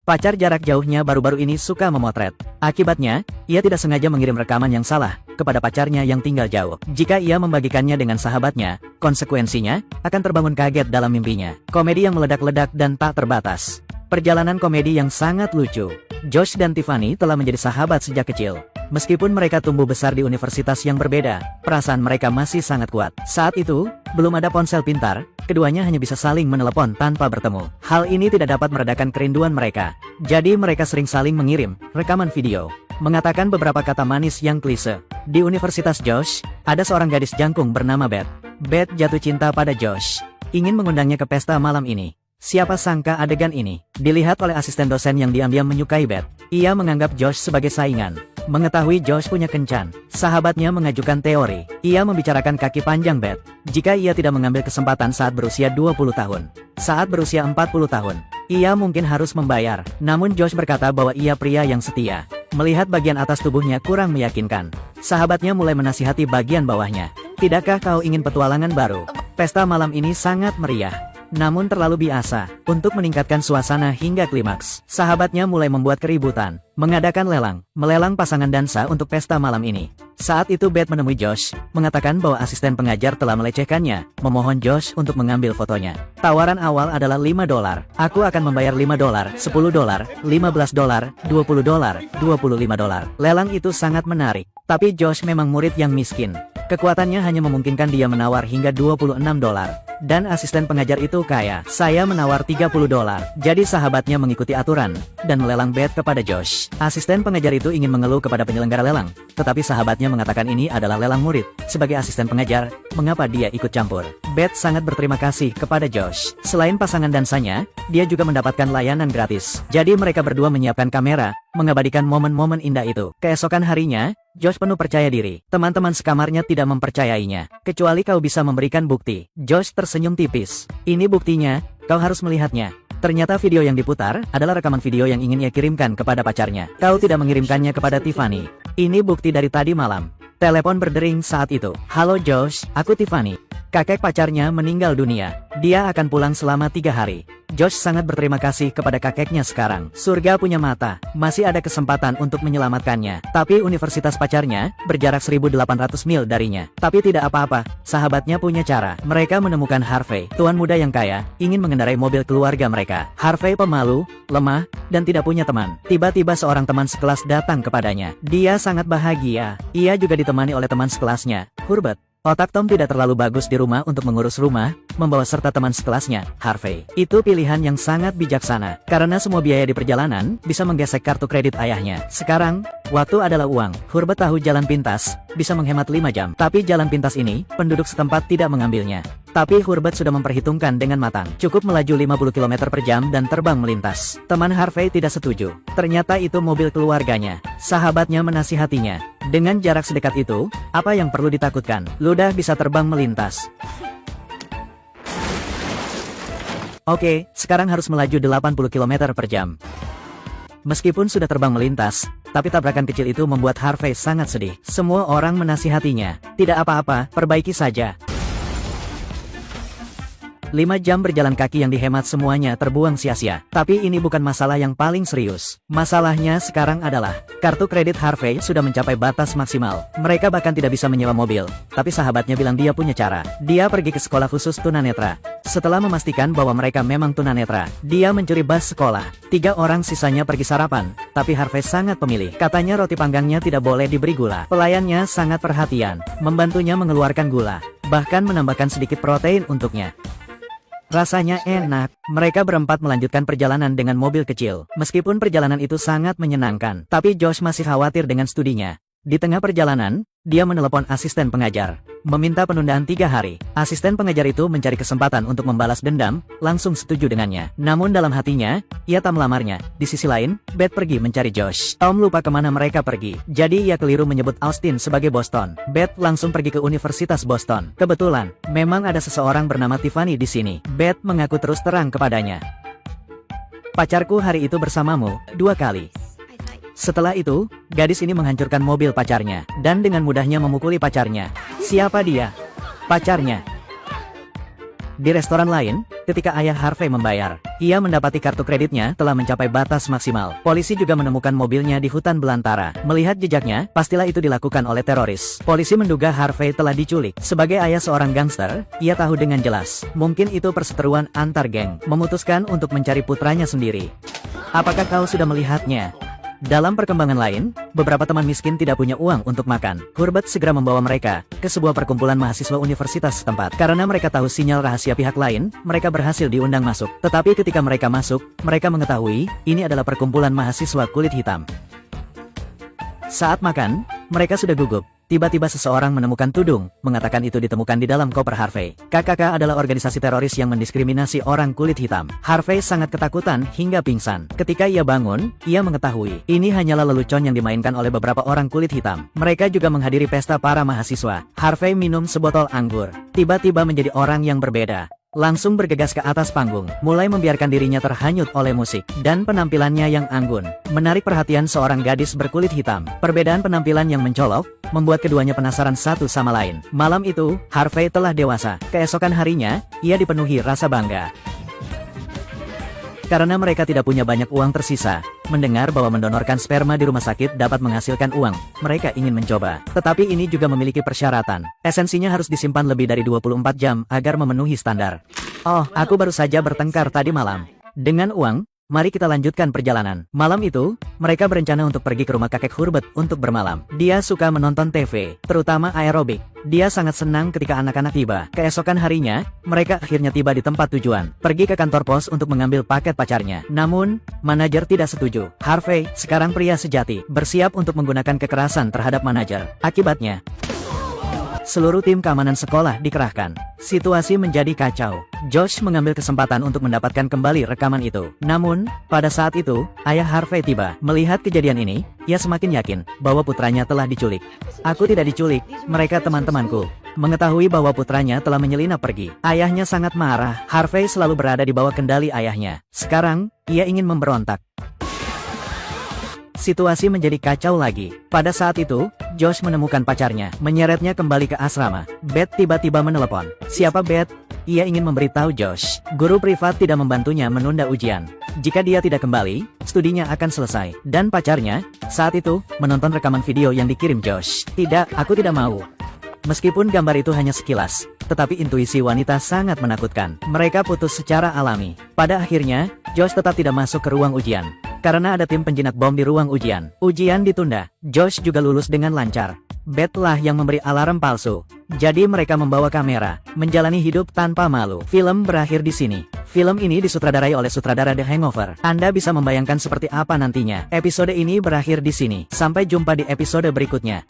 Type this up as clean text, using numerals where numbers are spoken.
Pacar jarak jauhnya baru-baru ini suka memotret. Akibatnya, ia tidak sengaja mengirim rekaman yang salah kepada pacarnya yang tinggal jauh. Jika ia membagikannya dengan sahabatnya, konsekuensinya akan terbangun kaget dalam mimpinya. Komedi yang meledak-ledak dan tak terbatas. Perjalanan komedi yang sangat lucu. Josh dan Tiffany telah menjadi sahabat sejak kecil. Meskipun mereka tumbuh besar di universitas yang berbeda, perasaan mereka masih sangat kuat. Saat itu, belum ada ponsel pintar, keduanya hanya bisa saling menelepon tanpa bertemu. Hal ini tidak dapat meredakan kerinduan mereka. Jadi mereka sering saling mengirim rekaman video, mengatakan beberapa kata manis yang klise. Di Universitas Josh, ada seorang gadis jangkung bernama Beth. Beth jatuh cinta pada Josh, ingin mengundangnya ke pesta malam ini. Siapa sangka adegan ini dilihat oleh asisten dosen yang diam-diam menyukai Beth. Ia menganggap Josh sebagai saingan. Mengetahui Josh punya kencan, sahabatnya mengajukan teori. Ia membicarakan kaki panjang Beth jika ia tidak mengambil kesempatan saat berusia 20 tahun. Saat berusia 40 tahun, ia mungkin harus membayar. Namun Josh berkata bahwa ia pria yang setia. Melihat bagian atas tubuhnya kurang meyakinkan, sahabatnya mulai menasihati bagian bawahnya. Tidakkah kau ingin petualangan baru? Pesta malam ini sangat meriah, namun terlalu biasa untuk meningkatkan suasana hingga klimaks. Sahabatnya mulai membuat keributan, mengadakan melelang pasangan dansa untuk pesta malam ini. Saat itu Beth menemui Josh, mengatakan bahwa asisten pengajar telah melecehkannya, memohon Josh untuk mengambil fotonya. Tawaran awal adalah $5. Aku akan membayar $5, $10, $15, $20, $25. Lelang itu sangat menarik, tapi Josh memang murid yang miskin. Kekuatannya hanya memungkinkan dia menawar hingga $26. Dan asisten pengajar itu kaya. Saya menawar $30. Jadi sahabatnya mengikuti aturan dan melelang Beth kepada Josh. Asisten pengajar itu ingin mengeluh kepada penyelenggara lelang, tetapi sahabatnya mengatakan ini adalah lelang murid. Sebagai asisten pengajar, mengapa dia ikut campur? Beth sangat berterima kasih kepada Josh. Selain pasangan dansanya, dia juga mendapatkan layanan gratis. Jadi mereka berdua menyiapkan kamera, mengabadikan momen-momen indah itu. Keesokan harinya, Josh penuh percaya diri. Teman-teman sekamarnya tidak mempercayainya. Kecuali kau bisa memberikan bukti. Josh tersenyum tipis. Ini buktinya, kau harus melihatnya. Ternyata video yang diputar adalah rekaman video yang ingin ia kirimkan kepada pacarnya. Kau tidak mengirimkannya kepada Tiffany. Ini bukti dari tadi malam. Telepon berdering saat itu. Halo Josh, aku Tiffany. Kakek pacarnya meninggal dunia. Dia akan pulang selama 3 hari. Josh sangat berterima kasih kepada kakeknya sekarang. Surga punya mata, masih ada kesempatan untuk menyelamatkannya. Tapi universitas pacarnya berjarak 1.800 mil darinya. Tapi tidak apa-apa, sahabatnya punya cara. Mereka menemukan Harvey, tuan muda yang kaya, ingin mengendarai mobil keluarga mereka. Harvey pemalu, lemah, dan tidak punya teman. Tiba-tiba seorang teman sekelas datang kepadanya. Dia sangat bahagia. Ia juga ditemani oleh teman sekelasnya, Hubert. Otak Tom tidak terlalu bagus di rumah untuk mengurus rumah, membawa serta teman sekelasnya, Harvey. Itu pilihan yang sangat bijaksana, karena semua biaya di perjalanan bisa menggesek kartu kredit ayahnya. Sekarang, waktu adalah uang. Hubert tahu jalan pintas bisa menghemat 5 jam. Tapi jalan pintas ini, penduduk setempat tidak mengambilnya. Tapi Hubert sudah memperhitungkan dengan matang. Cukup melaju 50 km per jam dan terbang melintas. Teman Harvey tidak setuju. Ternyata itu mobil keluarganya. Sahabatnya menasihatinya. Dengan jarak sedekat itu, apa yang perlu ditakutkan? Ludah bisa terbang melintas. Oke, sekarang harus melaju 80 km per jam. Meskipun sudah terbang melintas, tapi tabrakan kecil itu membuat Harvey sangat sedih. Semua orang menasihatinya. Tidak apa-apa, perbaiki saja. 5 jam berjalan kaki yang dihemat semuanya terbuang sia-sia. Tapi ini bukan masalah yang paling serius. Masalahnya sekarang adalah, kartu kredit Harvey sudah mencapai batas maksimal. Mereka bahkan tidak bisa menyewa mobil. Tapi sahabatnya bilang dia punya cara. Dia pergi ke sekolah khusus tunanetra. Setelah memastikan bahwa mereka memang tunanetra, dia mencuri bus sekolah. 3 orang sisanya pergi sarapan. Tapi Harvey sangat pemilih. Katanya roti panggangnya tidak boleh diberi gula. Pelayannya sangat perhatian, membantunya mengeluarkan gula, bahkan menambahkan sedikit protein untuknya. Rasanya enak. Mereka berempat melanjutkan perjalanan dengan mobil kecil. Meskipun perjalanan itu sangat menyenangkan, tapi Josh masih khawatir dengan studinya. Di tengah perjalanan, dia menelepon asisten pengajar, meminta penundaan 3 hari. Asisten pengajar itu mencari kesempatan untuk membalas dendam, langsung setuju dengannya. Namun dalam hatinya, ia tak melamarnya. Di sisi lain, Beth pergi mencari Josh. Tom lupa kemana mereka pergi, jadi ia keliru menyebut Austin sebagai Boston. Beth langsung pergi ke Universitas Boston. Kebetulan, memang ada seseorang bernama Tiffany di sini. Beth mengaku terus terang kepadanya. Pacarku hari itu bersamamu 2 kali. Setelah itu, gadis ini menghancurkan mobil pacarnya, dan dengan mudahnya memukuli pacarnya. Siapa dia? Pacarnya. Di restoran lain, ketika ayah Harvey membayar, ia mendapati kartu kreditnya telah mencapai batas maksimal. Polisi juga menemukan mobilnya di hutan belantara. Melihat jejaknya, pastilah itu dilakukan oleh teroris. Polisi menduga Harvey telah diculik. Sebagai ayah seorang gangster, ia tahu dengan jelas, mungkin itu perseteruan antar geng. Memutuskan untuk mencari putranya sendiri. Apakah kau sudah melihatnya? Dalam perkembangan lain, beberapa teman miskin tidak punya uang untuk makan. Hubert segera membawa mereka ke sebuah perkumpulan mahasiswa universitas setempat. Karena mereka tahu sinyal rahasia pihak lain, mereka berhasil diundang masuk. Tetapi ketika mereka masuk, mereka mengetahui ini adalah perkumpulan mahasiswa kulit hitam. Saat makan, mereka sudah gugup. Tiba-tiba seseorang menemukan tudung, mengatakan itu ditemukan di dalam koper Harvey. KKK adalah organisasi teroris yang mendiskriminasi orang kulit hitam. Harvey sangat ketakutan hingga pingsan. Ketika ia bangun, ia mengetahui ini hanyalah lelucon yang dimainkan oleh beberapa orang kulit hitam. Mereka juga menghadiri pesta para mahasiswa. Harvey minum sebotol anggur. Tiba-tiba menjadi orang yang berbeda. Langsung bergegas ke atas panggung, mulai membiarkan dirinya terhanyut oleh musik, dan penampilannya yang anggun, menarik perhatian seorang gadis berkulit hitam. Perbedaan penampilan yang mencolok, membuat keduanya penasaran satu sama lain. Malam itu, Harvey telah dewasa. Keesokan harinya, ia dipenuhi rasa bangga. Karena mereka tidak punya banyak uang tersisa, mendengar bahwa mendonorkan sperma di rumah sakit dapat menghasilkan uang, mereka ingin mencoba. Tetapi ini juga memiliki persyaratan. Esensinya harus disimpan lebih dari 24 jam agar memenuhi standar. Oh, aku baru saja bertengkar tadi malam. Dengan uang, mari kita lanjutkan perjalanan. Malam itu, mereka berencana untuk pergi ke rumah kakek Hubert untuk bermalam. Dia suka menonton TV, terutama aerobik. Dia sangat senang ketika anak-anak tiba. Keesokan harinya, mereka akhirnya tiba di tempat tujuan. Pergi ke kantor pos untuk mengambil paket pacarnya. Namun, manajer tidak setuju. Harvey, sekarang pria sejati, bersiap untuk menggunakan kekerasan terhadap manajer. Akibatnya, seluruh tim keamanan sekolah dikerahkan. Situasi menjadi kacau. Josh mengambil kesempatan untuk mendapatkan kembali rekaman itu. Namun, pada saat itu, ayah Harvey tiba. Melihat kejadian ini, ia semakin yakin bahwa putranya telah diculik. Aku tidak diculik, mereka teman-temanku. Mengetahui bahwa putranya telah menyelinap pergi, ayahnya sangat marah. Harvey selalu berada di bawah kendali ayahnya. Sekarang, ia ingin memberontak. Situasi menjadi kacau lagi. Pada saat itu, Josh menemukan pacarnya, menyeretnya kembali ke asrama. Beth tiba-tiba menelepon. Siapa Beth? Ia ingin memberitahu Josh, guru privat tidak membantunya menunda ujian. Jika dia tidak kembali, studinya akan selesai. Dan pacarnya, saat itu, menonton rekaman video yang dikirim Josh. Tidak, aku tidak mau. Meskipun gambar itu hanya sekilas, tetapi intuisi wanita sangat menakutkan. Mereka putus secara alami. Pada akhirnya, Josh tetap tidak masuk ke ruang ujian. Karena ada tim penjinak bom di ruang ujian. Ujian ditunda. Josh juga lulus dengan lancar. Beth lah yang memberi alarm palsu. Jadi mereka membawa kamera, menjalani hidup tanpa malu. Film berakhir di sini. Film ini disutradarai oleh sutradara The Hangover. Anda bisa membayangkan seperti apa nantinya. Episode ini berakhir di sini. Sampai jumpa di episode berikutnya.